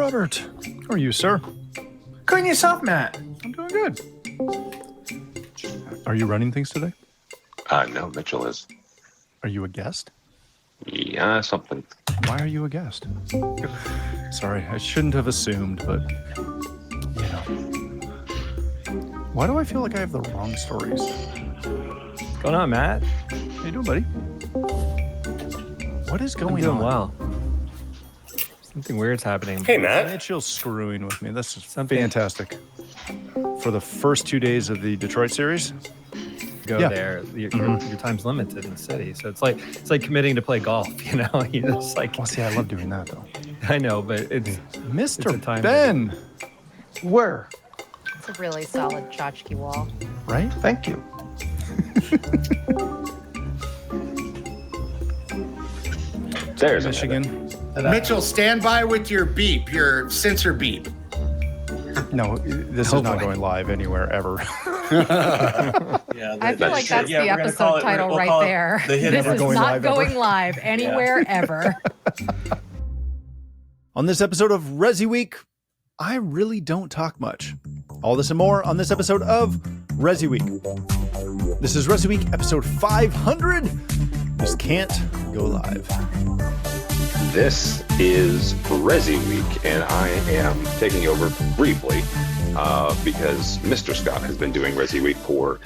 Robert. How are you, sir? Good and yourself, Matt. I'm doing good. Are you running things today? No, Mitchell is. Are you a guest? Yeah, something. Why are you a guest? Sorry, I shouldn't have assumed, but, you know. Why do I feel like I have the wrong stories? What's going on, Matt? How you doing, buddy? What is going on? I'm doing well. Something weird's happening. Hey, Matt. Mitchell's screwing with me. This is Something fantastic. For the first 2 days of the Detroit series, Go there. Your time's limited in the city, so it's like committing to play golf. You know, you just like. Well, see, I love doing that though. I know, but it's Mr. It's a time Ben. Where? It's a really solid tchotchke wall. Right? Thank you. There's Michigan. Mitchell, stand by with your beep, your sensor beep. No, this is not going live anywhere ever. Yeah, I feel like that's the episode title right there. This is not going live anywhere ever. On this episode of ResiWeek, I really don't talk much. All this and more on this episode of ResiWeek. This is ResiWeek episode 500. This can't go live. This is ResiWeek, and I am taking over briefly because Mr. Scott has been doing ResiWeek for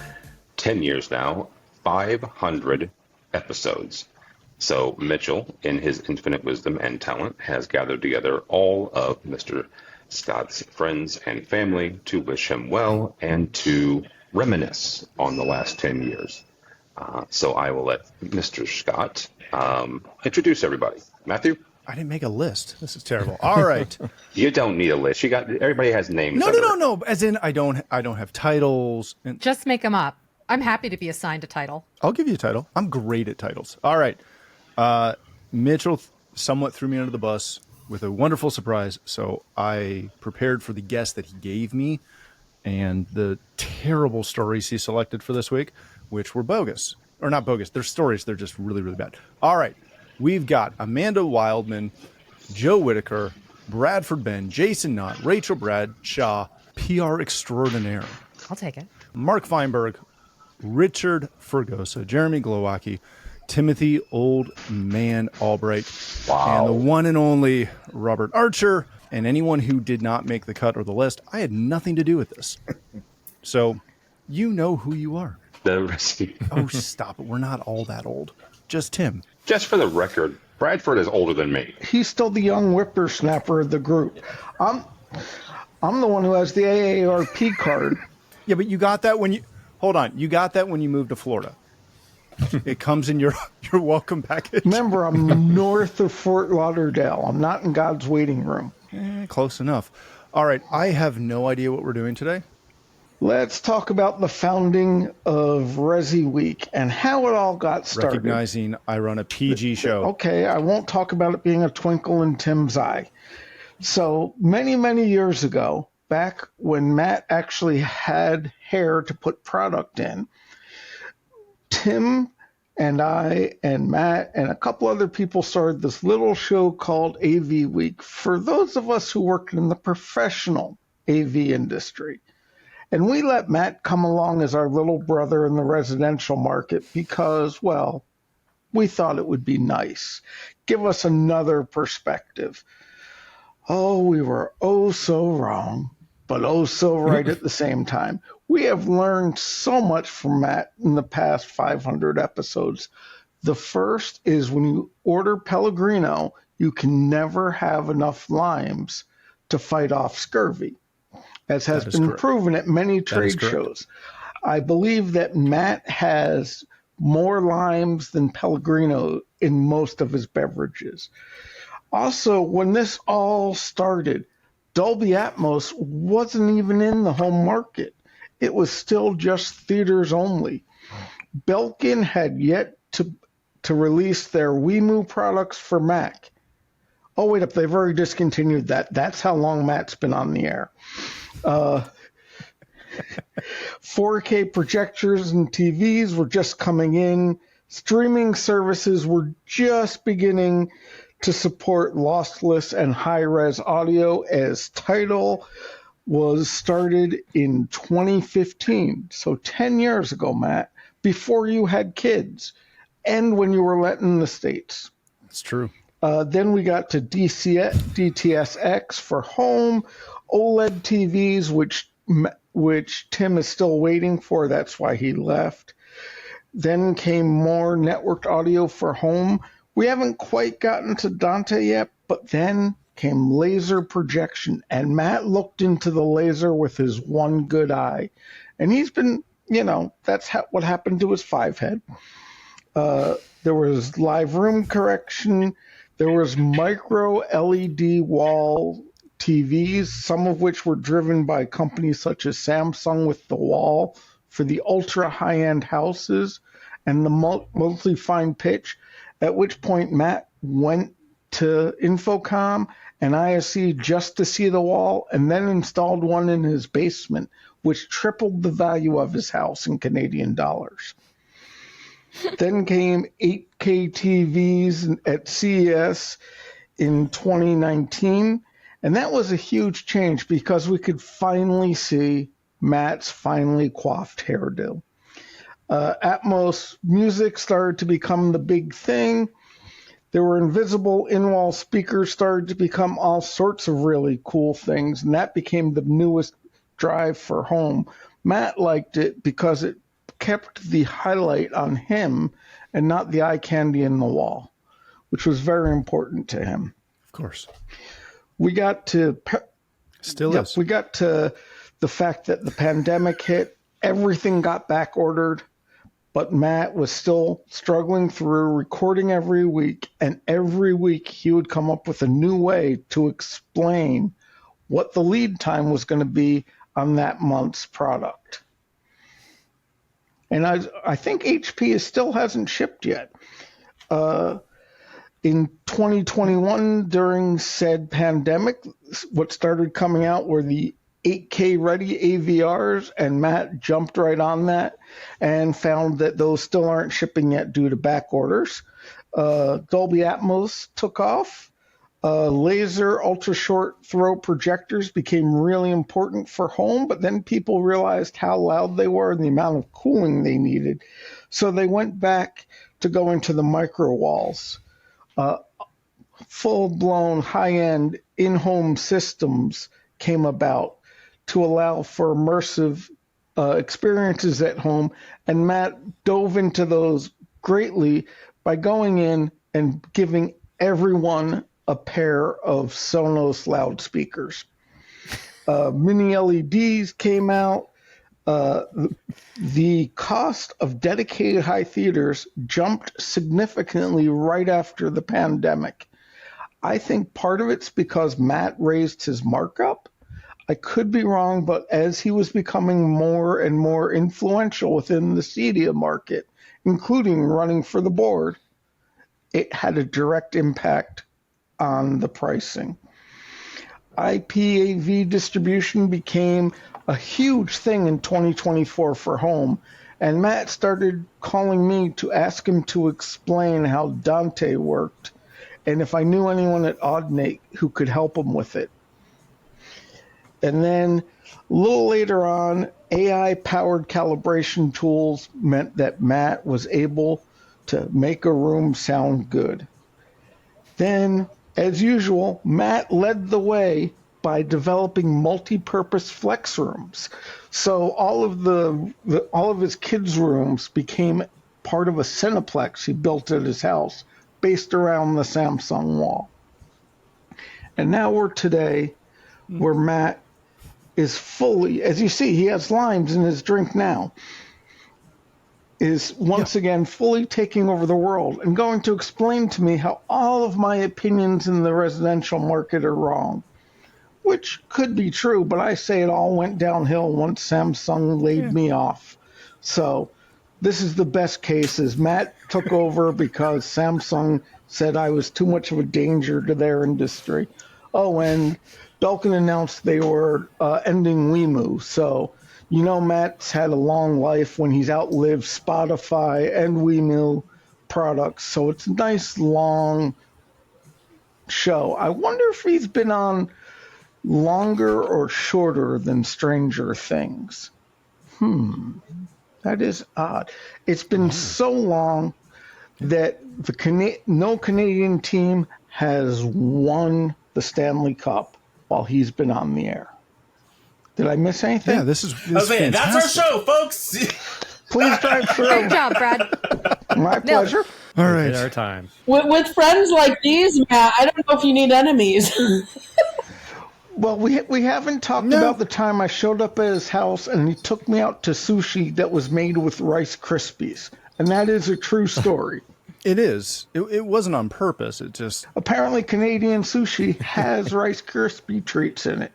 10 years now, 500 episodes. So Mitchell, in his infinite wisdom and talent, has gathered together all of Mr. Scott's friends and family to wish him well and to reminisce on the last 10 years. So I will let Mr. Scott introduce everybody. Matthew? I didn't make a list. This is terrible. All right. You don't need a list. Everybody has names. No. As in, I don't have titles. And Just make them up. I'm happy to be assigned a title. I'll give you a title. I'm great at titles. All right. Mitchell somewhat threw me under the bus with a wonderful surprise. So I prepared for the guest that he gave me and the terrible stories he selected for this week, which were bogus. Or not bogus. They're stories. They're just really, really bad. All right. We've got Amanda Wildman, Joe Whitaker, Bradford Benn, Jason Knott, Rachel Bradshaw, PR extraordinaire. I'll take it. Mark Feinberg, Richard Fregosa, Jeremy Glowacki, Timothy Old Man Albright, and the one and only Robert Archer. And anyone who did not make the cut or the list, I had nothing to do with this. So you know who you are. Oh, stop it. We're not all that old. Just Tim. Just for the record, Bradford is older than me. He's still the young whippersnapper of the group. I'm the one who has the AARP card. Yeah, but you got that when you... Hold on. You got that when you moved to Florida. It comes in your welcome package. Remember, I'm north of Fort Lauderdale. I'm not in God's waiting room. Close enough. All right. I have no idea what we're doing today. Let's talk about the founding of ResiWeek and how it all got started. Recognizing I run a PG show. Okay, I won't talk about it being a twinkle in Tim's eye. So many, many years ago, back when Matt actually had hair to put product in, Tim and I and Matt and a couple other people started this little show called AV Week for those of us who worked in the professional AV industry. And we let Matt come along as our little brother in the residential market because, well, we thought it would be nice. Give us another perspective. Oh, we were oh so wrong, but oh so right at the same time. We have learned so much from Matt in the past 500 episodes. The first is when you order Pellegrino, you can never have enough limes to fight off scurvy, as has been proven at many trade shows. I believe that Matt has more limes than Pellegrino in most of his beverages. Also, when this all started, Dolby Atmos wasn't even in the home market. It was still just theaters only. Belkin had yet to release their Wemu products for Mac. Oh, wait up, they've already discontinued that. That's how long Matt's been on the air. 4K projectors and TVs were just coming in. Streaming services were just beginning to support lossless and high-res audio as Tidal was started in 2015. So 10 years ago, Matt, before you had kids and when you were letting in the States. That's true. Then we got to DTSX for home, OLED TVs, which Tim is still waiting for. That's why he left. Then came more networked audio for home. We haven't quite gotten to Dante yet, but then came laser projection. And Matt looked into the laser with his one good eye. And he's been, that's what happened to his 5-head. There was live room correction. There was micro LED wall TVs, some of which were driven by companies such as Samsung with the wall for the ultra high-end houses and the mostly fine pitch, at which point Matt went to Infocom and ISE just to see the wall and then installed one in his basement, which tripled the value of his house in Canadian dollars. Then came 8K TVs at CES in 2019, and that was a huge change because we could finally see Matt's finely coiffed hairdo. Atmos music started to become the big thing. There were invisible in-wall speakers started to become all sorts of really cool things, and that became the newest drive for home. Matt liked it because it kept the highlight on him and not the eye candy in the wall, which was very important to him. Of course. We got to we got to the fact that the pandemic hit, everything got back ordered, but Matt was still struggling through recording every week, and every week he would come up with a new way to explain what the lead time was going to be on that month's product. And I think HP still hasn't shipped yet. In 2021, during said pandemic, what started coming out were the 8K ready AVRs, and Matt jumped right on that and found that those still aren't shipping yet due to back orders. Dolby Atmos took off. Laser ultra short throw projectors became really important for home, but then people realized how loud they were and the amount of cooling they needed. So they went back to going to the micro walls. Full-blown high-end in-home systems came about to allow for immersive experiences at home, and Matt dove into those greatly by going in and giving everyone a pair of Sonos loudspeakers. Mini LEDs came out. The cost of dedicated high theaters jumped significantly right after the pandemic. I think part of it's because Matt raised his markup. I could be wrong, but as he was becoming more and more influential within the CEDIA market, including running for the board, it had a direct impact on the pricing. IPAV distribution became a huge thing in 2024 for home, and Matt started calling me to ask him to explain how Dante worked and if I knew anyone at Audinate who could help him with it. And then a little later on, AI-powered calibration tools meant that Matt was able to make a room sound good. Then, as usual, Matt led the way by developing multi-purpose flex rooms. So all of his kids' rooms became part of a Cineplex he built at his house, based around the Samsung wall. And now we're today, where Matt is fully, as you see, he has limes in his drink now, is once again fully taking over the world and going to explain to me how all of my opinions in the residential market are wrong, which could be true, but I say it all went downhill once Samsung laid me off. So this is the best case, is Matt took over because Samsung said I was too much of a danger to their industry. Oh, and Belkin announced they were ending Wemu. So, Matt's had a long life when he's outlived Spotify and Wemu products. So it's a nice long show. I wonder if he's been on longer or shorter than Stranger Things. That is odd. It's been so long that no Canadian team has won the Stanley Cup while he's been on the air. Did I miss anything? Yeah, this is fantastic. That's our show, folks. Please drive through. Great job, Brad. My pleasure. All right. Our time. With friends like these, Matt, I don't know if you need enemies. Well, we haven't talked about the time I showed up at his house and he took me out to sushi that was made with Rice Krispies. And that is a true story. It is. It wasn't on purpose. It just... Apparently, Canadian sushi has Rice Krispie treats in it.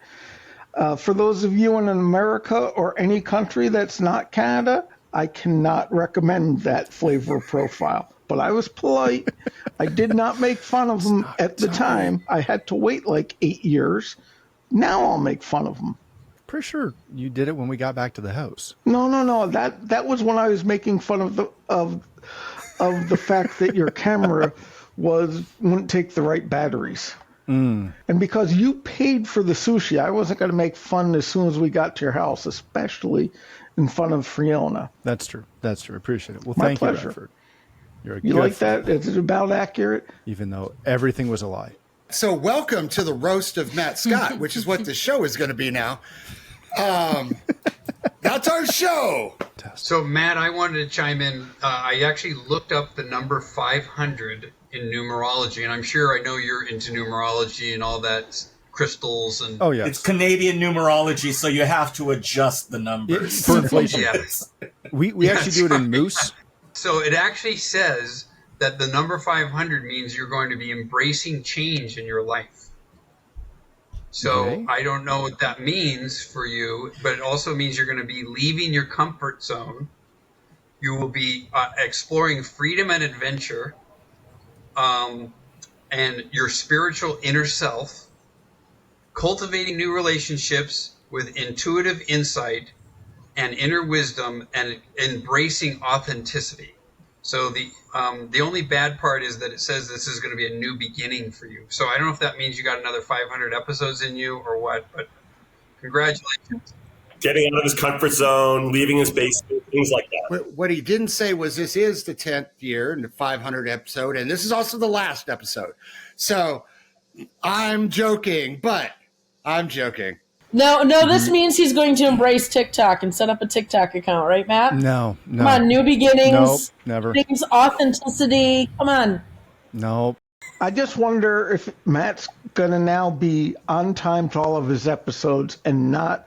For those of you in America or any country that's not Canada, I cannot recommend that flavor profile. But I was polite. I did not make fun of them at the time. I had to wait like 8 years. Now I'll make fun of them. Pretty sure you did it when we got back to the house. No. That was when I was making fun of the fact that your camera wouldn't take the right batteries. And because you paid for the sushi, I wasn't going to make fun as soon as we got to your house, especially in front of Fiona. That's true. Appreciate it. Well, My thank pleasure. you, Bradford. You're a You good like friend, that? Is it about accurate? even though everything was a lie. So welcome to the roast of Matt Scott, which is what the show is going to be now. That's our show. So, Matt, I wanted to chime in. I actually looked up the number 500 in numerology, and I'm sure I know you're into numerology and all that, crystals and... Oh, yeah. It's Canadian numerology, so you have to adjust the numbers. For inflation. Yes. We actually do it in moose. So it actually says that the number 500 means you're going to be embracing change in your life. So Okay. I don't know what that means for you, but it also means you're going to be leaving your comfort zone. You will be exploring freedom and adventure, and your spiritual inner self, cultivating new relationships with intuitive insight and inner wisdom, and embracing authenticity. So the only bad part is that it says this is going to be a new beginning for you. So I don't know if that means you got another 500 episodes in you or what, but congratulations. Getting out of his comfort zone, leaving his basement, things like that. What he didn't say was this is the 10th year and the 500 episode, and this is also the last episode. So I'm joking, but I'm joking. No, this means he's going to embrace TikTok and set up a TikTok account, right, Matt? No. Come on, new beginnings. Nope, never. Things, authenticity. Come on. No. I just wonder if Matt's going to now be on time to all of his episodes and not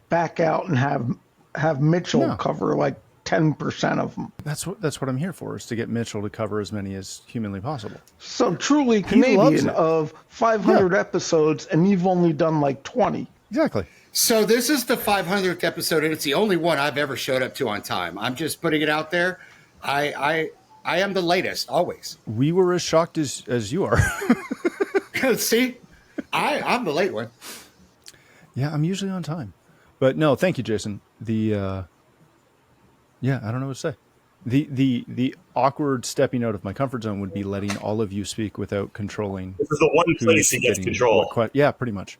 back out and have Mitchell cover like 10% of them. That's what I'm here for, is to get Mitchell to cover as many as humanly possible. So truly loves Canadian it. of 500 episodes, and you've only done like 20. Exactly. So this is the 500th episode, and it's the only one I've ever showed up to on time. I'm just putting it out there. I am the latest, always. We were as shocked as you are. See? I'm the late one. Yeah, I'm usually on time. But no, thank you, Jason. I don't know what to say. The awkward stepping out of my comfort zone would be letting all of you speak without controlling. This is the one place he gets control. Yeah, pretty much.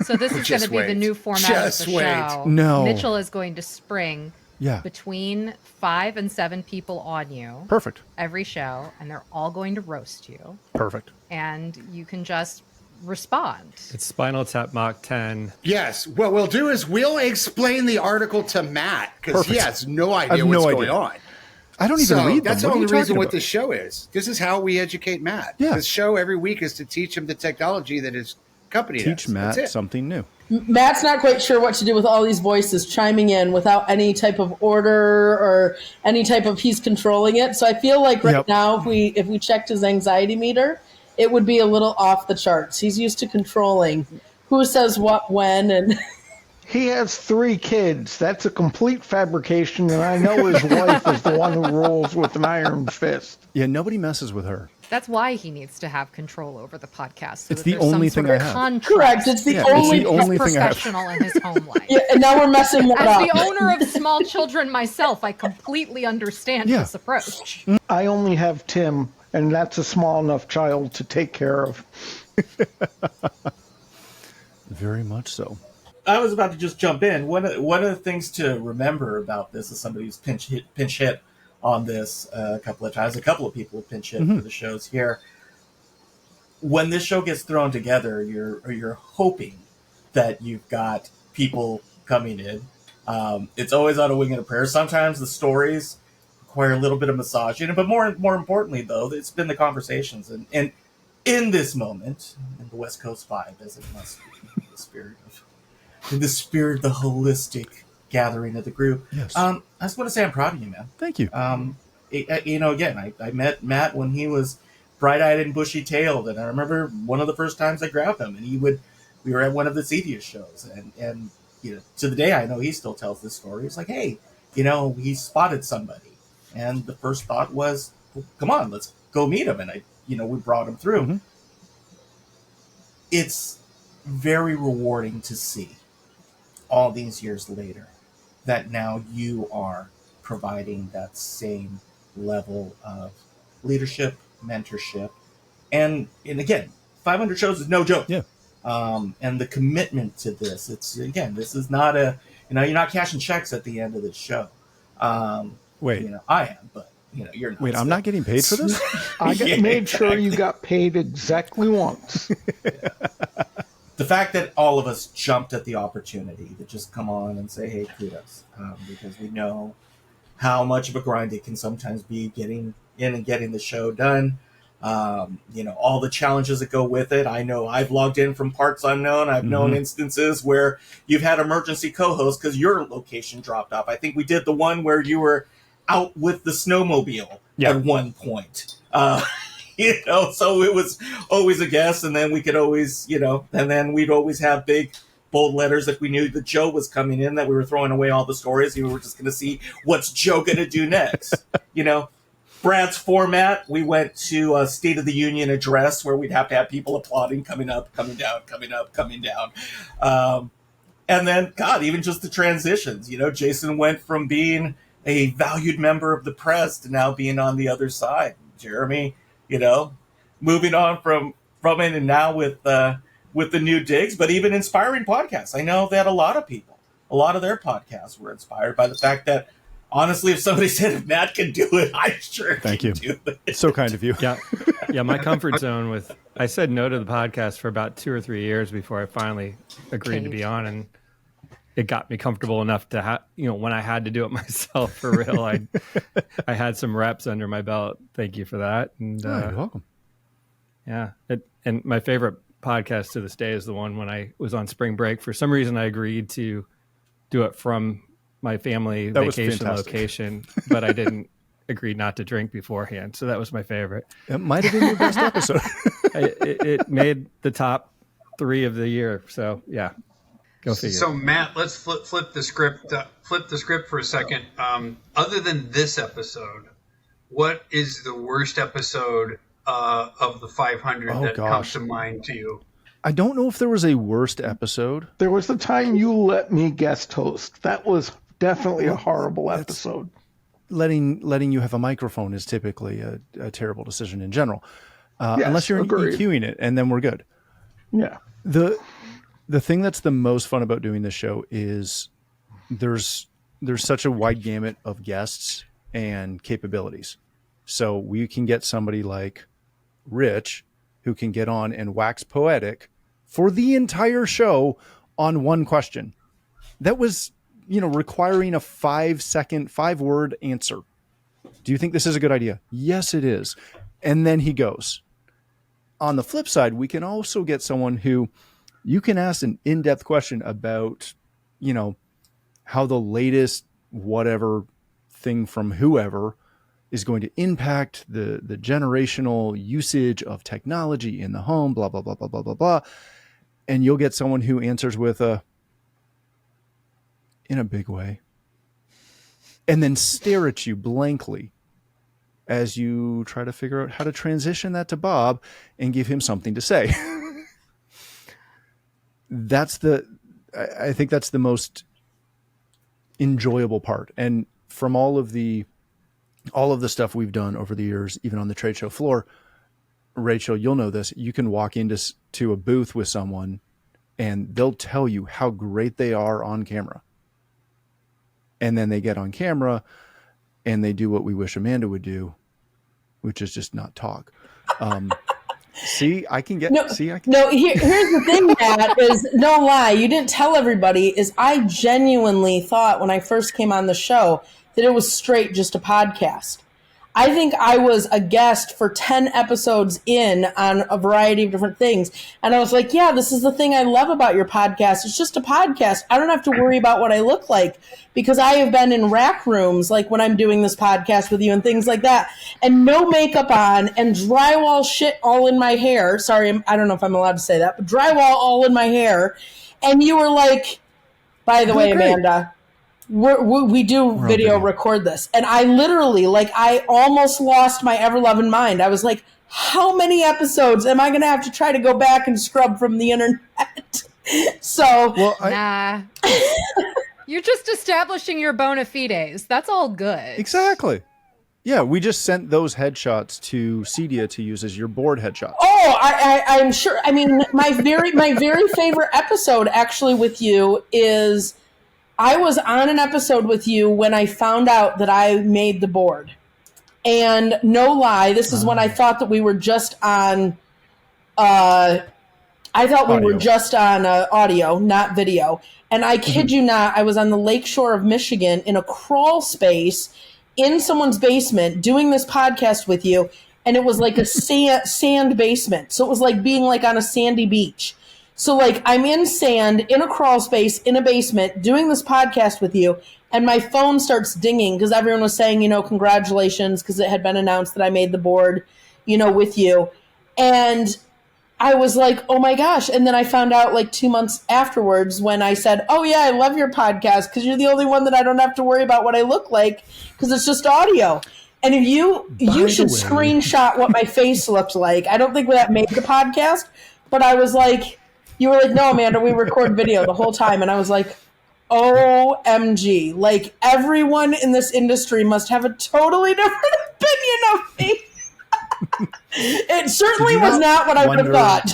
So this is going to be the new format of the show. No. Mitchell is going to spring Yeah. between 5 and 7 people on you. Perfect. Every show, and they're all going to roast you. Perfect. And you can just respond. It's Spinal Tap Mach 10. Yes. What we'll do is we'll explain the article to Matt because he Perfect. has no I have idea no what's idea. going on. I don't even read them. That's What the are you only reason talking what about? this show is. This is how we educate Matt. Yeah. This show every week is to teach him the technology that his company Teach has. Matt That's it. something new. Matt's not quite sure what to do with all these voices chiming in without any type of order or any type of he's controlling it. So I feel like right now, if we checked his anxiety meter, it would be a little off the charts. He's used to controlling who says what when, and He has 3 kids. That's a complete fabrication, and I know his wife is the one who rules with an iron fist. Yeah, nobody messes with her. That's why he needs to have control over the podcast. So It's that the there's some only sort thing of I have. contract correct. It's the only thing I have. professional in his home life. Yeah, and now we're messing that As up. the owner of small children myself, I completely understand this approach. I only have Tim and that's a small enough child to take care of. Very much so. I was about to just jump in. One of the things to remember about this is somebody who's pinch hit on this a couple of times. A couple of people have pinch hit for the shows here. When this show gets thrown together, you're hoping that you've got people coming in. It's always on a wing and a prayer. Sometimes the stories require a little bit of massaging, but more importantly, though, it's been the conversations. And in this moment, in the West Coast vibe, as it must be, in the spirit of the holistic gathering of the group. Yes. I just want to say I'm proud of you, man. Thank you. Again, I met Matt when he was bright-eyed and bushy-tailed, and I remember one of the first times I grabbed him, and we were at one of the Cedius shows, and to the day I know he still tells this story. It's like, hey, he spotted somebody, and the first thought was, well, come on, let's go meet him, and we brought him through. Mm-hmm. It's very rewarding to see all these years later that now you are providing that same level of leadership, mentorship, and again, 500 shows is no joke. Yeah. And the commitment to this, this is not you're not cashing checks at the end of the show. Wait, I am, but you're not. Wait, I'm not getting paid for this? I made sure you got paid exactly once. The fact that all of us jumped at the opportunity to just come on and say, hey, kudos, because we know how much of a grind it can sometimes be getting in and getting the show done. All the challenges that go with it. I know I've logged in from parts unknown. I've known instances where you've had emergency co-hosts because your location dropped off. I think we did the one where you were out with the snowmobile at one point. So it was always a guess, and then we could always, and then we'd always have big, bold letters if we knew that Joe was coming in, that we were throwing away all the stories, and we were just going to see what's Joe going to do next. Brad's format, we went to a State of the Union address where we'd have to have people applauding, coming up, coming down, coming up, coming down. And then, God, even just the transitions. Jason went from being a valued member of the press to now being on the other side. Jeremy, moving on from it, and now with the new digs, but even inspiring podcasts. I know that a lot of their podcasts were inspired by the fact that, honestly, if somebody said, if Matt can do it, I sure Thank can you. do it. It's so kind of you. Yeah. My comfort zone I said no to the podcast for about 2 or 3 years before I finally agreed to be on, and it got me comfortable enough to when I had to do it myself for real, I had some reps under my belt. Thank you for that. And you're welcome. Yeah. And my favorite podcast to this day is the one when I was on spring break. For some reason, I agreed to do it from my family vacation location, but I didn't agree not to drink beforehand. So that was my favorite. It might have been your best episode. It made the top 3 of the year. So yeah. Go figure. So Matt, let's flip the script. Flip the script for a second. Other than this episode, what is the worst episode of the 500 comes to mind to you? I don't know if there was a worst episode. There was the time you let me guest host. That was definitely a horrible episode. Letting you have a microphone is typically a terrible decision in general, Yes, unless you're agreed. EQing it, and then we're good. Yeah. The thing that's the most fun about doing this show is there's such a wide gamut of guests and capabilities. So we can get somebody like Rich who can get on and wax poetic for the entire show on one question. That was, requiring a 5-word answer. Do you think this is a good idea? Yes, it is. And then he goes. On the flip side, we can also get someone who you can ask an in-depth question about, how the latest whatever thing from whoever is going to impact the generational usage of technology in the home, blah, blah, blah, blah, blah, blah, blah. And you'll get someone who answers with in a big way, and then stare at you blankly as you try to figure out how to transition that to Bob and give him something to say. I think that's the most enjoyable part. And from all of the all of the stuff we've done over the years, even on the trade show floor, Rachel, you'll know this. You can walk into a booth with someone and they'll tell you how great they are on camera. And then they get on camera and they do what we wish Amanda would do, which is just not talk. Here's the thing, Matt, is no lie. You didn't tell everybody is I genuinely thought when I first came on the show that it was straight just a podcast. I think I was a guest for 10 episodes in on a variety of different things. And I was like, yeah, this is the thing I love about your podcast. It's just a podcast. I don't have to worry about what I look like because I have been in rack rooms like when I'm doing this podcast with you and things like that and no makeup on and drywall shit all in my hair. Sorry, I don't know if I'm allowed to say that, but drywall all in my hair. And you were like, by the way, Amanda, we do video record this. And I literally, I almost lost my ever-loving mind. I was like, how many episodes am I going to have to try to go back and scrub from the internet? Nah. You're just establishing your bona fides. That's all good. Exactly. Yeah, we just sent those headshots to Cedia to use as your board headshots. Oh, I'm sure. I mean, my very favorite episode actually with you is I was on an episode with you when I found out that I made the board. And no lie, this is when I thought that we were just on audio, not video. And I kid you not, I was on the lakeshore of Michigan in a crawl space in someone's basement doing this podcast with you. And it was like a sand basement. So it was like being like on a sandy beach. So I'm in sand, in a crawl space, in a basement, doing this podcast with you, and my phone starts dinging because everyone was saying, congratulations, because it had been announced that I made the board, with you. And I was like, oh my gosh. And then I found out 2 months afterwards when I said, oh yeah, I love your podcast because you're the only one that I don't have to worry about what I look like because it's just audio. And if you should screenshot what my face looked like. I don't think that made the podcast, but I was like, you were like, no, Amanda, we record video the whole time. And I was like, OMG. Everyone in this industry must have a totally different opinion of me. It certainly was not what I would have thought.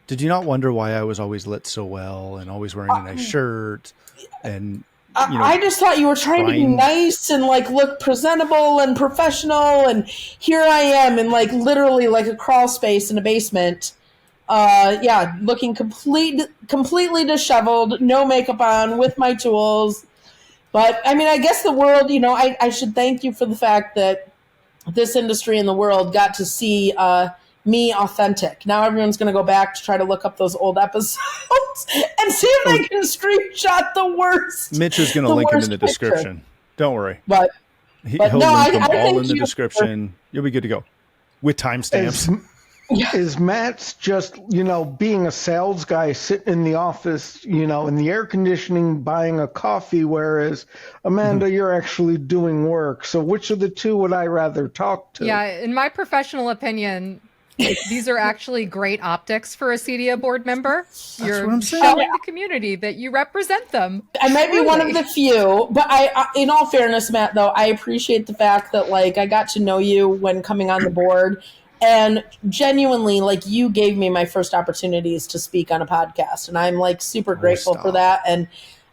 Did you not wonder why I was always lit so well and always wearing a nice shirt? And I just thought you were trying to be nice and look presentable and professional. And here I am in literally a crawl space in a basement. Looking completely disheveled, no makeup on, with my tools. But I mean, I guess the world, I should thank you for the fact that this industry and the world got to see me authentic. Now everyone's going to go back to try to look up those old episodes and see if they can screenshot the worst. Mitch is going to link them in the description. Don't worry. But he'll link them all in the description. You'll be good to go with timestamps. Is Matt's just, being a sales guy sitting in the office, in the air conditioning, buying a coffee, whereas Amanda, you're actually doing work. So which of the two would I rather talk to? Yeah, in my professional opinion, these are actually great optics for a CEDIA board member. You're showing the community that you represent them. I might be one of the few, but I in all fairness, Matt, though, I appreciate the fact that I got to know you when coming on the board. And genuinely, you gave me my first opportunities to speak on a podcast. And I'm super grateful for that. And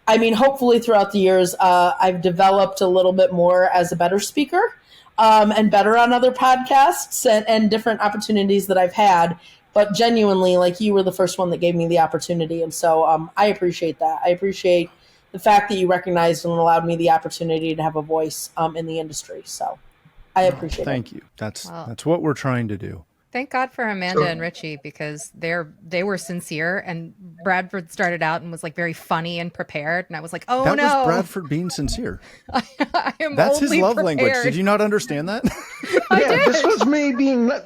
I mean, hopefully throughout the years, I've developed a little bit more as a better speaker and better on other podcasts and different opportunities that I've had. But genuinely, you were the first one that gave me the opportunity. And so I appreciate that. I appreciate the fact that you recognized and allowed me the opportunity to have a voice in the industry. So I appreciate it. Thank you. That's what we're trying to do. Thank God for Amanda and Richie because they were sincere, and Bradford started out and was very funny and prepared, and I was like, oh that no, was Bradford being sincere. That's his love language. Did you not understand that? Yeah,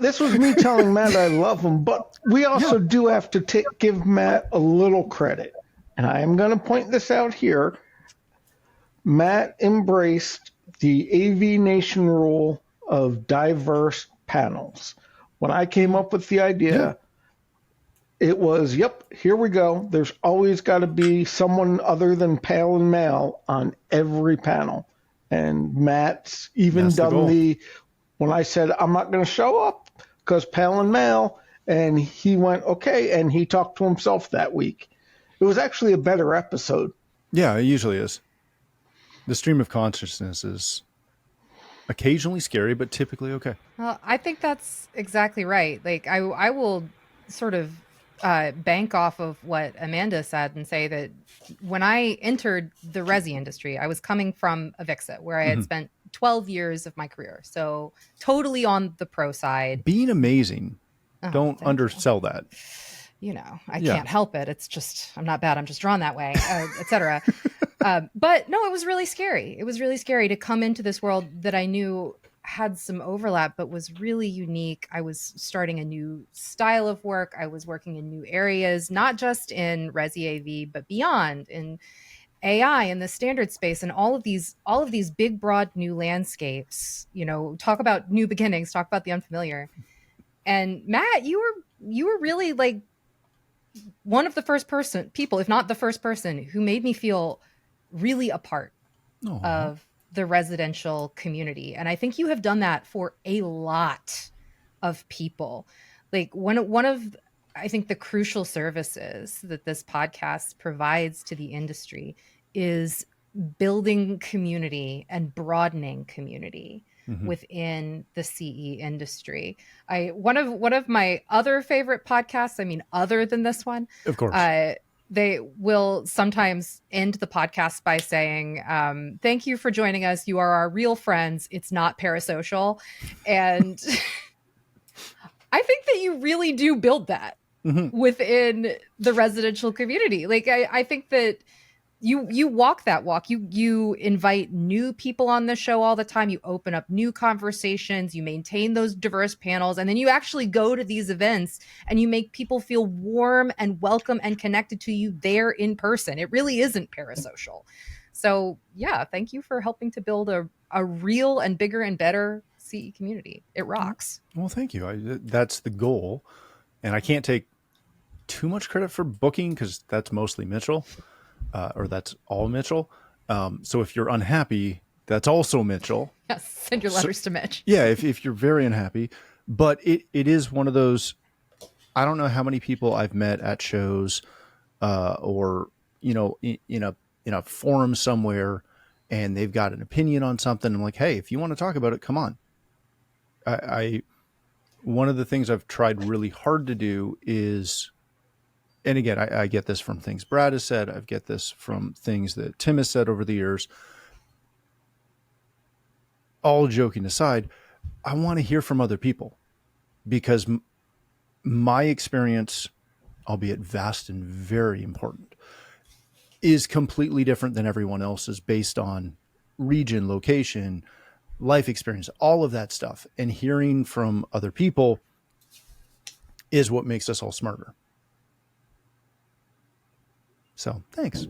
this was me telling Matt I love him, but we also do have to give Matt a little credit, and I am going to point this out here. Matt embraced the AVNation rule of diverse panels. When I came up with the idea, it was, here we go. There's always got to be someone other than Pale and Mal on every panel. And Matt's even That's the done goal. when I said, I'm not going to show up because pale and male, and he went, okay, and he talked to himself that week. It was actually a better episode. Yeah, it usually is. The stream of consciousness is occasionally scary, but typically okay. Well, I think that's exactly right. Like I will sort of bank off of what Amanda said and say that when I entered the resi industry, I was coming from Avixa, where I had spent 12 years of my career. So totally on the pro side. Being amazing. Oh, Don't undersell that. You know, I can't help it. It's just, I'm not bad. I'm just drawn that way, etc. But no, it was really scary. It was really scary to come into this world that I knew had some overlap, but was really unique. I was starting a new style of work. I was working in new areas, not just in Resi AV, but beyond, in AI and the standard space, and all of these big, broad new landscapes. You know, talk about new beginnings, talk about the unfamiliar. And Matt, you were really like one of the first people, if not the first person, who made me feel really a part of the residential community. And I think you have done that for a lot of people. Like one of I think the crucial services that this podcast provides to the industry is building community and broadening community within the CE industry. One of my other favorite podcasts, I mean, other than this one, of course, they will sometimes end the podcast by saying, thank you for joining us. You are our real friends. It's not parasocial. And I think that you really do build that within the residential community. Like, I think that you walk that walk. You invite new people on the show all the time. You open up new conversations. You maintain those diverse panels, and then you actually go to these events and you make people feel warm and welcome and connected to you there in person. It really isn't parasocial. So yeah, thank you for helping to build a real and bigger and better CE community. It rocks. Well, thank you. That's the goal, and I can't take too much credit for booking because that's mostly Mitchell. Or that's all Mitchell. So if you're unhappy, that's also Mitchell. Yes, send your letters to Mitch. Yeah, if you're very unhappy. But it is one of those, I don't know how many people I've met at shows or, you know, in a forum somewhere, and they've got an opinion on something. I'm like, hey, if you want to talk about it, come on. One of the things I've tried really hard to do is, and again, I get this from things Brad has said. I get this from things that Tim has said over the years. All joking aside, I want to hear from other people because my experience, albeit vast and very important, is completely different than everyone else's based on region, location, life experience, all of that stuff. And hearing from other people is what makes us all smarter. So thanks.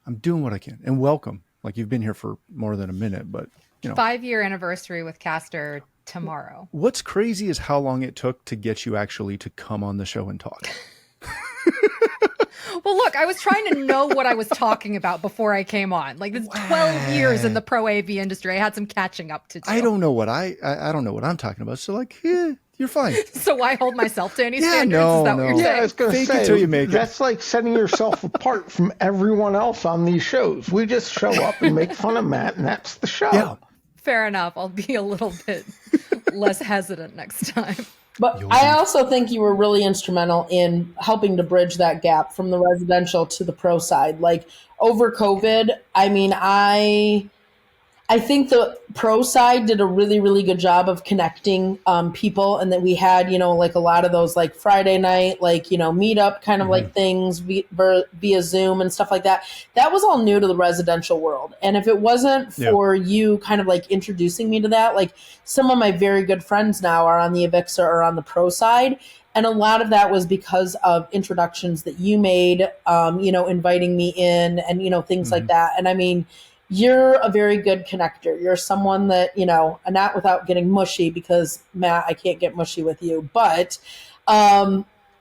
I'm doing what I can, and welcome. Like, you've been here for more than a minute, but you know, 5-year anniversary with Caster tomorrow. What's crazy is how long it took to get you actually to come on the show and talk. Well, look, I was trying to know what I was talking about before I came on. Like, it's 12 years in the pro AV industry. I had some catching up to do. I don't know what I don't know what I'm talking about. So like, yeah, you're fine. So I hold myself to any standards? Is that what you're saying? I was going to say, until you make that's like setting yourself apart from everyone else on these shows. We just show up and make fun of Matt, and that's the show. Yeah. Fair enough. I'll be a little bit less hesitant next time. But I also think you were really instrumental in helping to bridge that gap from the residential to the pro side. Like, over COVID, I mean, I think the pro side did a really, really good job of connecting people, and that we had, you know, like a lot of those like Friday night, like, you know, meetup kind of like things via Zoom and stuff like that. That was all new to the residential world. And if it wasn't for you kind of like introducing me to that, like some of my very good friends now are on the Avixa or on the pro side. And a lot of that was because of introductions that you made, you know, inviting me in and, you know, things like that. And I mean, you're a very good connector. You're someone that, you know, not without getting mushy, because Matt, I can't get mushy with you, but,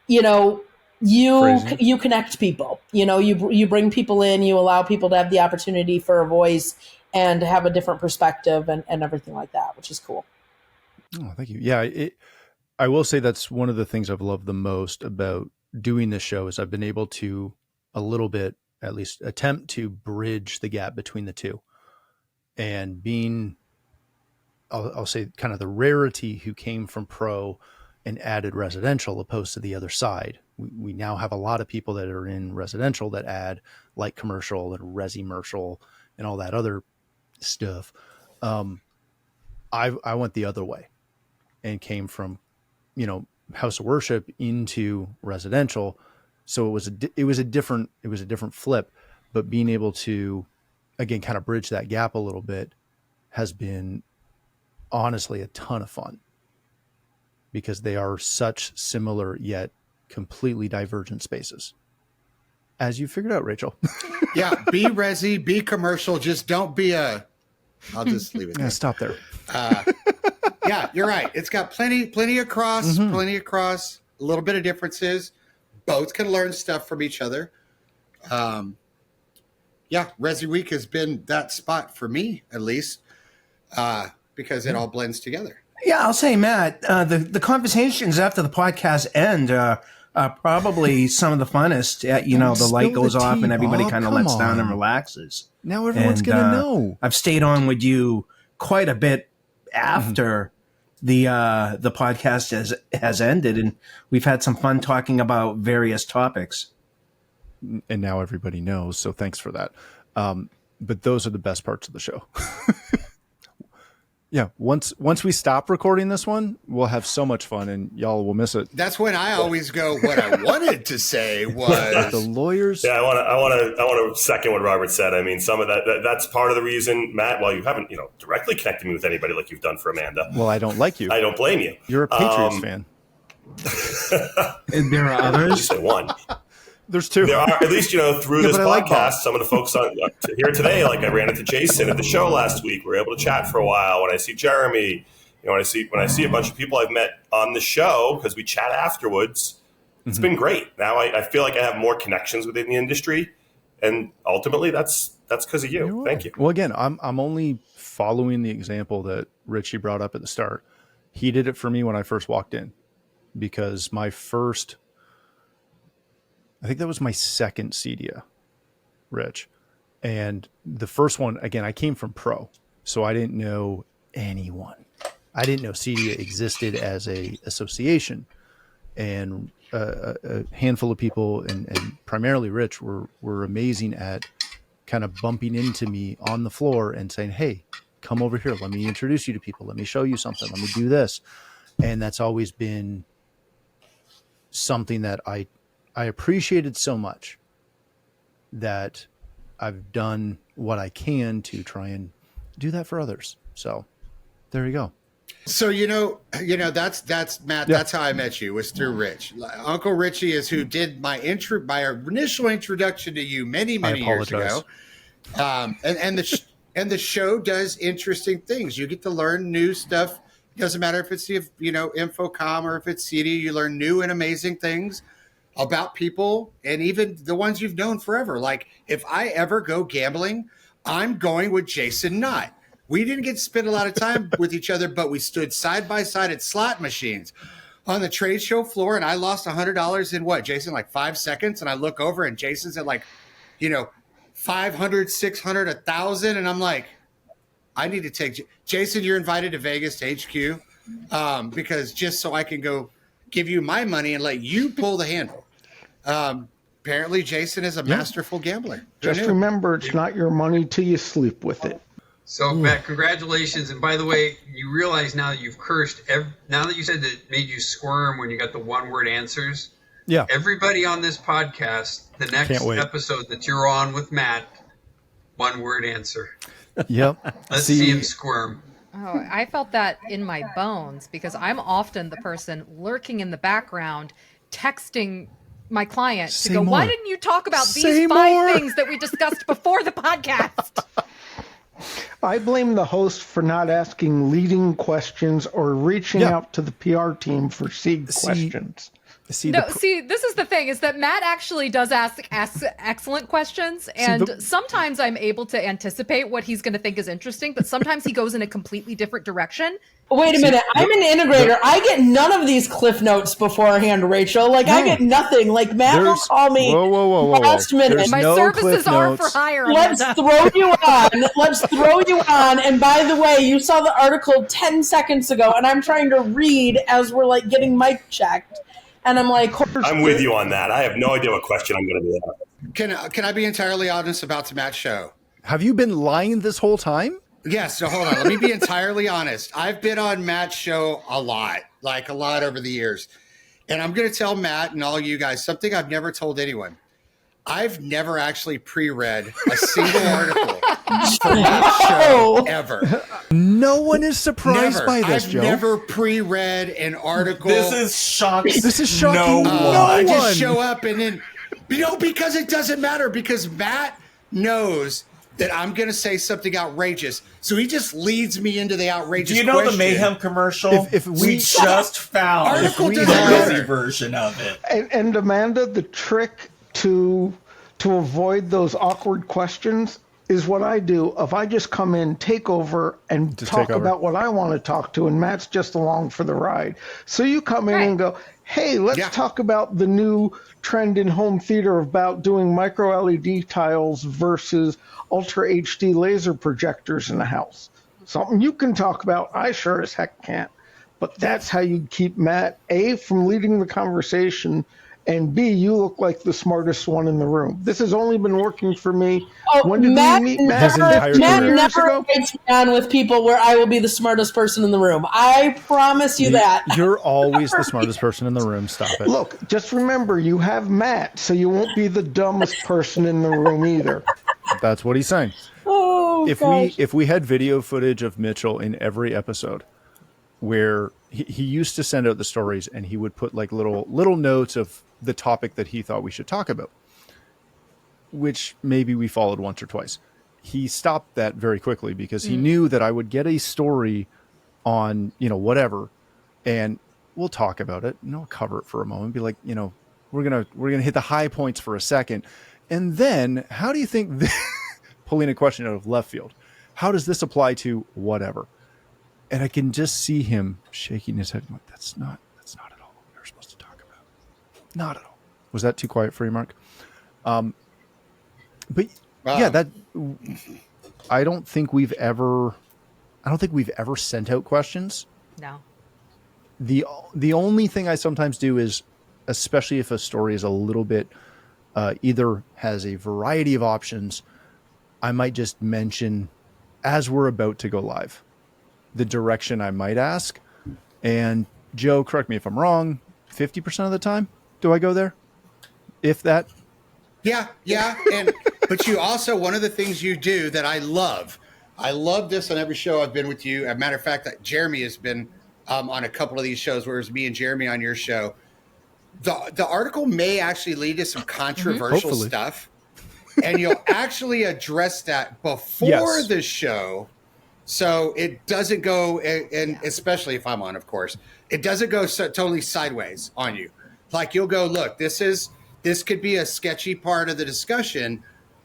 you know, you connect people, you know, you bring people in, you allow people to have the opportunity for a voice. and have a different perspective and everything like that, which is cool. Oh, thank you. Yeah, I will say that's one of the things I've loved the most about doing this show is I've been able to a little bit, at least attempt to bridge the gap between the two, and being, I'll say kind of the rarity who came from pro and added residential opposed to the other side. We now have a lot of people that are in residential that add light commercial and resi-mercial and all that other stuff. I went the other way and came from, house of worship into residential. So it was a different flip, but being able to, again, kind of bridge that gap a little bit has been honestly a ton of fun, because they are such similar yet completely divergent spaces, as you figured out, Rachel. Yeah, be resi, be commercial. Just don't be I'll just leave it there. Yeah, stop there. Yeah, you're right. It's got plenty across, a little bit of differences. Both can learn stuff from each other. Yeah, ResiWeek has been that spot for me, at least, because it all blends together. Yeah, I'll say, Matt, the conversations after the podcast end are probably some of the funnest. The light goes off and everybody kind of lets down and relaxes. Now everyone's going to know. I've stayed on with you quite a bit after the podcast has ended, and we've had some fun talking about various topics. And now everybody knows, so thanks for that. But those are the best parts of the show. Yeah, once we stop recording this one, we'll have so much fun, and y'all will miss it. That's when I always go. What I wanted to say was the lawyers. Yeah, I want to second what Robert said. I mean, some of that's part of the reason, Matt. While you haven't directly connected me with anybody like you've done for Amanda. Well, I don't like you. I don't blame you. You're a Patriots fan. And there are others. You said one. There's two. There are, at least, through this podcast, some of the folks here today, like I ran into Jason at the show last week. We were able to chat for a while. When I see Jeremy, when I see a bunch of people I've met on the show, because we chat afterwards, it's been great. Now I feel like I have more connections within the industry, and ultimately that's because of you. Thank you. Well, again, I'm only following the example that Richie brought up at the start. He did it for me when I first walked in, because I think that was my second CEDIA, Rich. And the first one, again, I came from pro, so I didn't know anyone. I didn't know CEDIA existed as a association. And a handful of people, and primarily Rich, were amazing at kind of bumping into me on the floor and saying, hey, come over here. Let me introduce you to people. Let me show you something. Let me do this. And that's always been something that I appreciated so much, that I've done what I can to try and do that for others. So there you go. So, that's Matt. Yeah. That's how I met you, was through Rich. Uncle Richie is who did my initial introduction to you many years ago. And the show does interesting things. You get to learn new stuff. It doesn't matter if it's Infocom or if it's CEDIA. You learn new and amazing things about people, and even the ones you've known forever. Like, if I ever go gambling, I'm going with Jason Knott. We didn't get to spend a lot of time with each other, but we stood side by side at slot machines on the trade show floor, and I lost $100 in what, Jason, like 5 seconds? And I look over, and Jason's at 500, 600, 1,000, and I'm like, I need to take Jason. You're invited to Vegas to HQ, because just so I can go give you my money and let you pull the handle. Apparently Jason is a masterful gambler. Just remember, it's not your money till you sleep with it. So, Matt, congratulations. And by the way, you realize now that you've cursed, now that you said that it made you squirm when you got the one-word answers. Yeah. Everybody on this podcast, the next episode that you're on with Matt, one-word answer. Yep. Let's see him squirm. Oh, I felt that in my bones, because I'm often the person lurking in the background, texting my client to go, why didn't you talk about these 5 things that we discussed before the podcast? I blame the host for not asking leading questions or reaching out to the PR team for seed questions. See, this is the thing, is that Matt actually does ask excellent questions, and sometimes I'm able to anticipate what he's going to think is interesting, but sometimes he goes in a completely different direction. Wait a minute, I'm an integrator. I get none of these cliff notes beforehand, Rachel. Like, I get nothing. Like, Matt will call me last minute. My services are for hire. Let's throw you on. Let's throw you on. And by the way, you saw the article 10 seconds ago, and I'm trying to read as we're, like, getting mic checked. And I'm like, I'm with you on that. I have no idea what question I'm going to be asking. Can I be entirely honest about Matt's show? Have you been lying this whole time? Yes. So hold on. Let me be entirely honest. I've been on Matt's show a lot over the years. And I'm going to tell Matt and all you guys something I've never told anyone. I've never actually pre-read a single article for Matt's show ever. No one is surprised by this, Joe. I've never pre-read an article. This is shocking. This is shocking. I just show up and then, because it doesn't matter, because Matt knows that I'm going to say something outrageous. So he just leads me into the outrageous question. Do you know the Mayhem commercial? If we just found the Resi version of it. And Amanda, the trick to avoid those awkward questions is what I do. If I just come in, take over, and talk about what I want to talk to, and Matt's just along for the ride. So you come in and go, hey, let's talk about the new trend in home theater about doing micro LED tiles versus Ultra HD laser projectors in the house. Something you can talk about. I sure as heck can't. But that's how you keep Matt, A, from leading the conversation, and B, you look like the smartest one in the room. This has only been working for me. When did we meet Matt? Matt never gets me on with people where I will be the smartest person in the room. I promise you that. You're always the smartest person in the room. Stop it. Look, just remember, you have Matt, so you won't be the dumbest person in the room either. That's what he's saying. Oh, if we had video footage of Mitchell in every episode, where he used to send out the stories and he would put like little notes of the topic that he thought we should talk about, which maybe we followed once or twice. He stopped that very quickly because he knew that I would get a story on, whatever, and we'll talk about it and I'll cover it for a moment, be like, we're going to hit the high points for a second. And then how do you think pulling a question out of left field, how does this apply to whatever? And I can just see him shaking his head. I'm like, that's not at all what we were supposed to talk about. Not at all. Was that too quiet for you, Mark? But yeah, I don't think we've ever sent out questions. No. The only thing I sometimes do is, especially if a story is a little bit, either has a variety of options, I might just mention as we're about to go live the direction I might ask. And Joe, correct me if I'm wrong, 50% of the time, do I go there? If that? Yeah. But you also, one of the things you do that I love this on every show I've been with you. As a matter of fact, Jeremy has been on a couple of these shows where it's me and Jeremy on your show. The article may actually lead to some controversial stuff, and you'll actually address that before the show. So it doesn't go, and especially if I'm on, of course, it doesn't go totally sideways on you. Like you'll go, look, this could be a sketchy part of the discussion.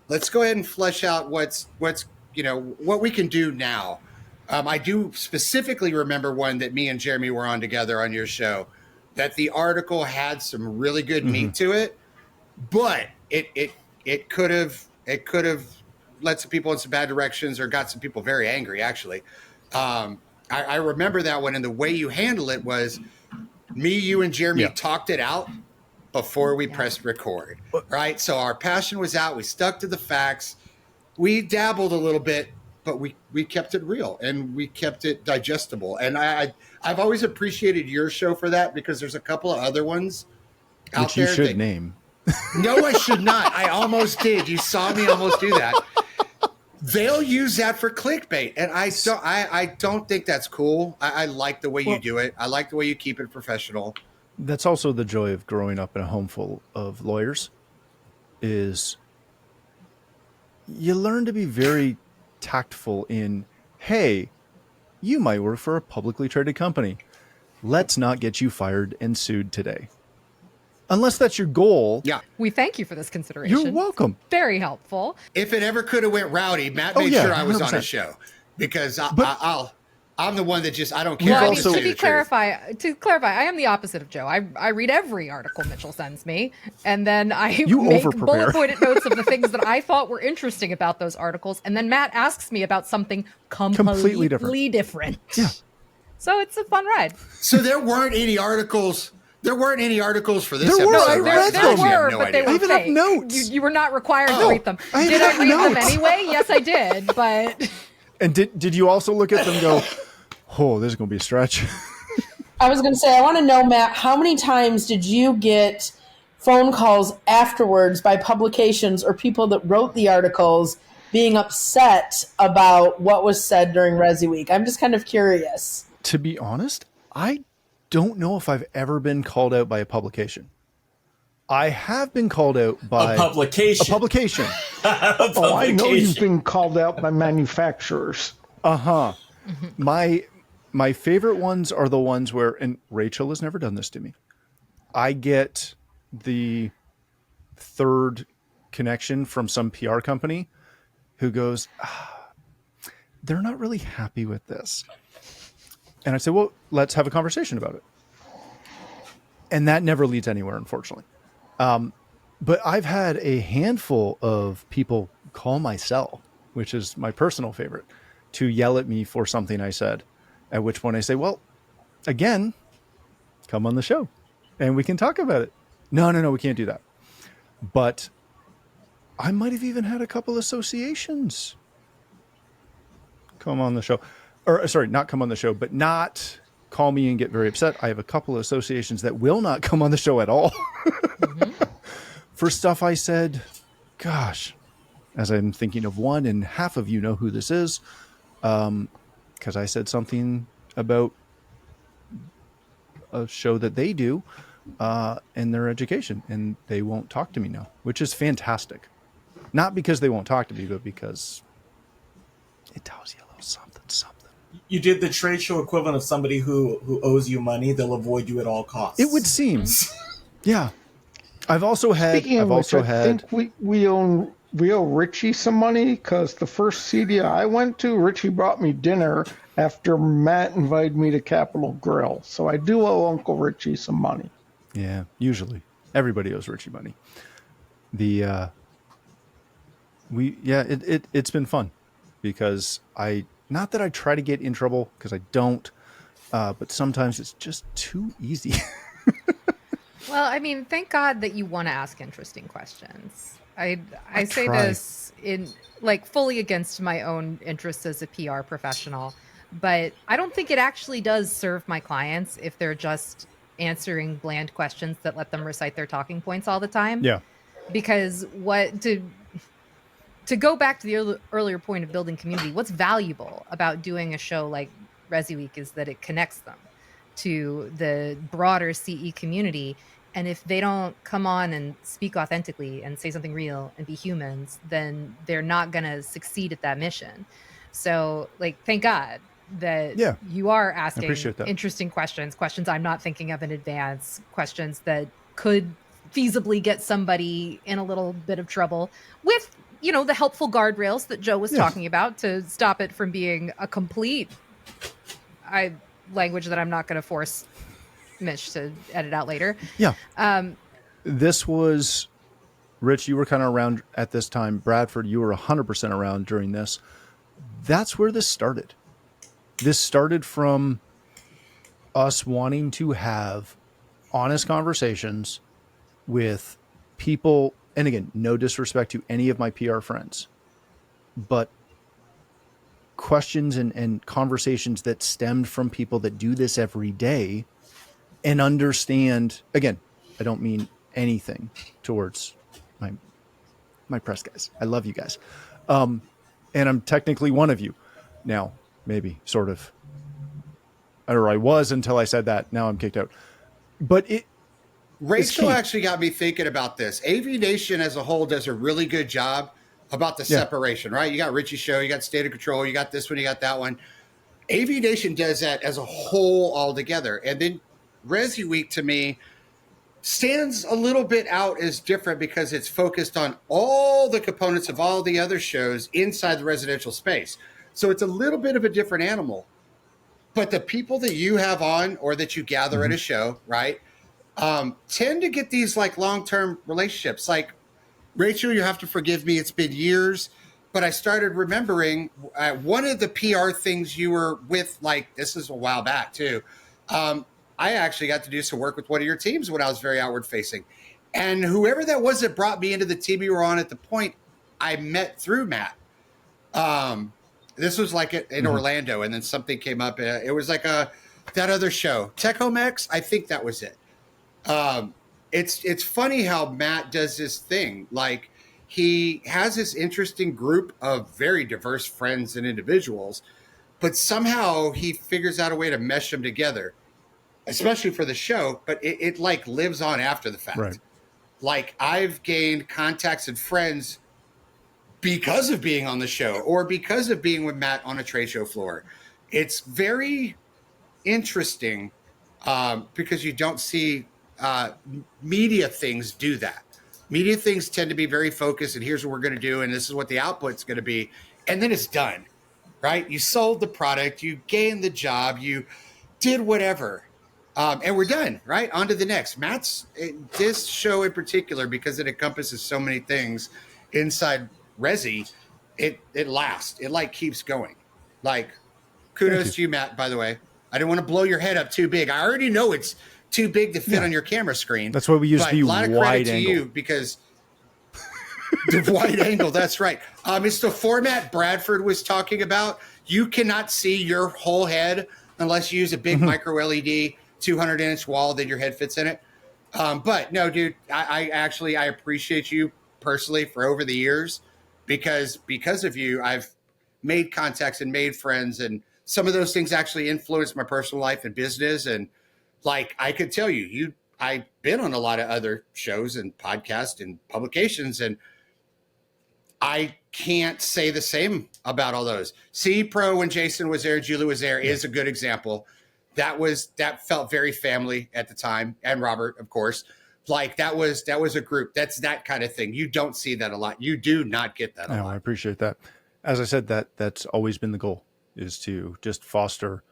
Let's go ahead and flesh out what's what we can do now. I do specifically remember one that me and Jeremy were on together on your show, that the article had some really good meat to it, but it could have led some people in some bad directions or got some people very angry, actually. I remember that one, and the way you handle it was me, you, and Jeremy talked it out before we pressed record, right? So our passion was out. We stuck to the facts. We dabbled a little bit, but we kept it real, and we kept it digestible. And I've always appreciated your show for that, because there's a couple of other ones out there. Which you should name. No, I should not. I almost did. You saw me almost do that. They'll use that for clickbait, and I don't think that's cool. I like the way you do it. I like the way you keep it professional. That's also the joy of growing up in a home full of lawyers, is you learn to be very tactful in, hey, you might work for a publicly traded company. Let's not get you fired and sued today. Unless that's your goal. Yeah. We thank you for this consideration. You're welcome. Very helpful. If it ever could have went rowdy, Matt made sure I was 100%. On his show because I'm the one that just, I don't care. Well, I mean, to clarify, I am the opposite of Joe. I read every article Mitchell sends me, and then I make bullet-pointed notes of the things that I thought were interesting about those articles, and then Matt asks me about something completely different. Yeah. So it's a fun ride. So there weren't any articles. There weren't any articles for this episode. No, I read them. There were, but they were fake. Notes. You were not required to read them. Did I read them anyway? Yes, I did. But and did you also look at them and go, "Oh, this is going to be a stretch"? I was going to say, I want to know, Matt, how many times did you get phone calls afterwards by publications or people that wrote the articles being upset about what was said during ResiWeek? I'm just kind of curious. To be honest, I don't know if I've ever been called out by a publication. I have been called out by a publication. Oh, I know you've been called out by manufacturers. Uh-huh. My favorite ones are the ones where, and Rachel has never done this to me, I get the third connection from some PR company who goes, they're not really happy with this. And I say, well, let's have a conversation about it. And that never leads anywhere, unfortunately. But I've had a handful of people call my cell, which is my personal favorite, to yell at me for something I said, at which point I say, well, again, come on the show and we can talk about it. No, we can't do that. But I might have even had a couple associations come on the show. Or sorry, not come on the show, but not call me and get very upset. I have a couple of associations that will not come on the show at all for stuff I said. Gosh, as I'm thinking of one, and half of you know who this is, because I said something about a show that they do in their education, and they won't talk to me now, which is fantastic. Not because they won't talk to me, but because it tells you a little something. You did the trade show equivalent of somebody who owes you money. They'll avoid you at all costs. It would seem. Yeah. I've also had. I think we owe Richie some money because the first CD I went to, Richie brought me dinner after Matt invited me to Capitol Grill. So I do owe Uncle Richie some money. Yeah, usually everybody owes Richie money. It's been fun because not that I try to get in trouble, because I don't, but sometimes it's just too easy. Well, I mean, thank God that you want to ask interesting questions. I say try. this in fully against my own interests as a PR professional, but I don't think it actually does serve my clients if they're just answering bland questions that let them recite their talking points all the time. Yeah. Because to go back to the earlier point of building community, what's valuable about doing a show like ResiWeek is that it connects them to the broader CE community. And if they don't come on and speak authentically and say something real and be humans, then they're not going to succeed at that mission. So, thank God that you are asking interesting questions I'm not thinking of in advance, questions that could feasibly get somebody in a little bit of trouble with, the helpful guardrails that Joe was talking about to stop it from being a complete language that I'm not going to force Mitch to edit out later. Yeah. This was, Rich, you were kind of around at this time. Bradford, you were 100% around during this. That's where this started. This started from us wanting to have honest conversations with people. And again, no disrespect to any of my PR friends, but questions and conversations that stemmed from people that do this every day and understand. Again, I don't mean anything towards my press guys. I love you guys. And I'm technically one of you now, maybe sort of, or I was until I said that. Now I'm kicked out, but Rachel actually got me thinking about this. AVNation as a whole does a really good job about the separation, right? You got Richie's show, you got State of Control, you got this one, you got that one. AVNation does that as a whole all together. And then ResiWeek, to me, stands a little bit out as different because it's focused on all the components of all the other shows inside the residential space. So it's a little bit of a different animal. But the people that you have on or that you gather at a show, right, tend to get these like long-term relationships. Like, Rachel, you have to forgive me. It's been years, but I started remembering one of the PR things you were with, like, this is a while back too. I actually got to do some work with one of your teams when I was very outward facing. And whoever that was that brought me into the team you were on at the point, I met through Matt. This was like in Orlando, and then something came up. It was like that other show, Tech Home X. I think that was it. It's funny how Matt does this thing. Like, he has this interesting group of very diverse friends and individuals, but somehow he figures out a way to mesh them together, especially for the show. But it like lives on after the fact. Right. Like, I've gained contacts and friends because of being on the show or because of being with Matt on a trade show floor. It's very interesting because you don't see media things do that. Media things tend to be very focused, and here's what we're going to do, and this is what the output's going to be, and then it's done, right? You sold the product, you gained the job, you did whatever, and we're done, right? On to the next. This show in particular, because it encompasses so many things inside Resi, it lasts. It like keeps going. Like, kudos to you, Matt, by the way. I didn't want to blow your head up too big. I already know it's too big to fit on your camera screen. That's why we use the wide angle. A lot of credit to you because the wide angle, that's right. It's the format Bradford was talking about. You cannot see your whole head unless you use a big micro LED 200-inch wall that your head fits in it. But no, dude, I appreciate you personally for over the years because of you, I've made contacts and made friends, and some of those things actually influenced my personal life and business. And like, I could tell you, I've been on a lot of other shows and podcasts and publications, and I can't say the same about all those. C Pro, when Jason was there, Julie was there, is a good example. That felt very family at the time, and Robert, of course. Like, that was a group. That's that kind of thing. You don't see that a lot. You do not get that a lot. I appreciate that. As I said, that's always been the goal, is to just foster,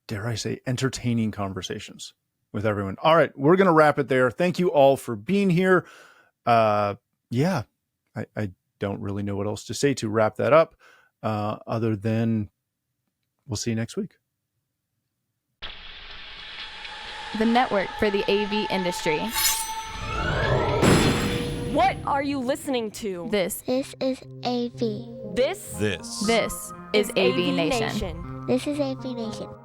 dare I say, entertaining conversations with everyone. All right, we're going to wrap it there. Thank you all for being here. I don't really know what else to say to wrap that up, other than we'll see you next week. The network for the AV industry. What are you listening to? This is AV. This is AVNation. This is AVNation.